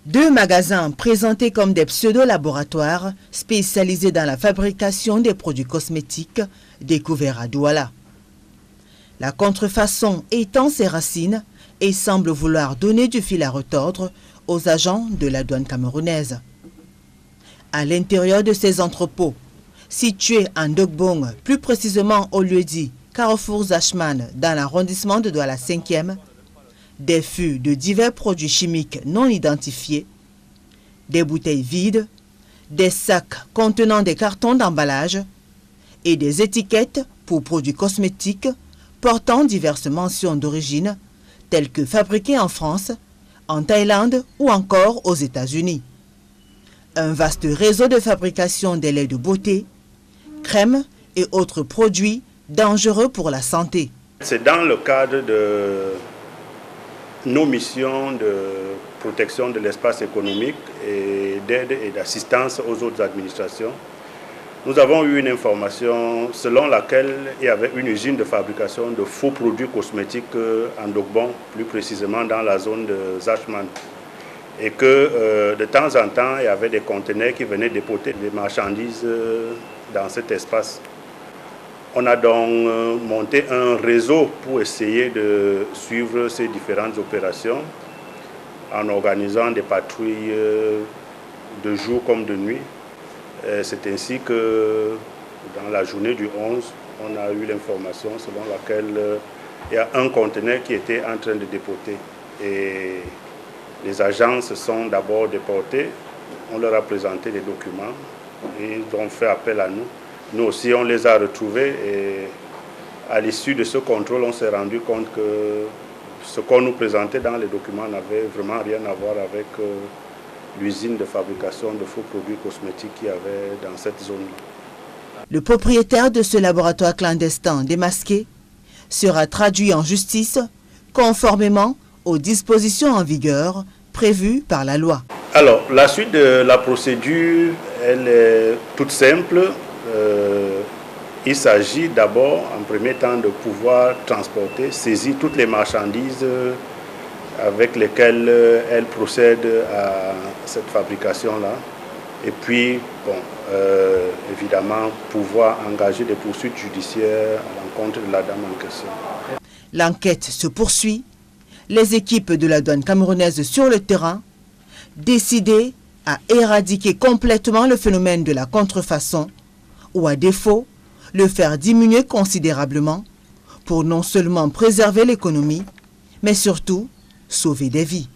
2 magasins présentés comme des pseudo-laboratoires spécialisés dans la fabrication des produits cosmétiques découverts à Douala. La contrefaçon étend ses racines et semble vouloir donner du fil à retordre aux agents de la douane camerounaise. À l'intérieur de ces entrepôts, situés en Dogbong, plus précisément au lieu-dit Carrefour Zachman dans l'arrondissement de Douala 5e, des fûts de divers produits chimiques non identifiés, des bouteilles vides, des sacs contenant des cartons d'emballage et des étiquettes pour produits cosmétiques portant diverses mentions d'origine telles que fabriqués en France, en Thaïlande ou encore aux États-Unis. Un vaste réseau de fabrication des laits de beauté, crèmes et autres produits dangereux pour la santé. C'est dans le cadre de nos missions de protection de l'espace économique et d'aide et d'assistance aux autres administrations. Nous avons eu une information selon laquelle il y avait une usine de fabrication de faux produits cosmétiques en Dogbon, plus précisément dans la zone de Zachman. Et que de temps en temps, il y avait des conteneurs qui venaient dépoter des marchandises dans cet espace. On a donc monté un réseau pour essayer de suivre ces différentes opérations en organisant des patrouilles de jour comme de nuit. C'est ainsi que dans la journée du 11, on a eu l'information selon laquelle il y a un conteneur qui était en train de dépoter. Et les agents se sont d'abord déportés, on leur a présenté les documents et ils ont fait appel à nous. Nous aussi, on les a retrouvés et à l'issue de ce contrôle, on s'est rendu compte que ce qu'on nous présentait dans les documents n'avait vraiment rien à voir avec l'usine de fabrication de faux produits cosmétiques qu'il y avait dans cette zone. Le propriétaire de ce laboratoire clandestin démasqué sera traduit en justice conformément aux dispositions en vigueur prévues par la loi. Alors, la suite de la procédure, elle est toute simple. Il s'agit d'abord, en premier temps, de pouvoir transporter, saisir toutes les marchandises avec lesquelles elle procède à cette fabrication-là. Et puis, évidemment, pouvoir engager des poursuites judiciaires à l'encontre de la dame en question. L'enquête se poursuit. Les équipes de la douane camerounaise sur le terrain, décidées à éradiquer complètement le phénomène de la contrefaçon, ou à défaut, le faire diminuer considérablement pour non seulement préserver l'économie, mais surtout sauver des vies.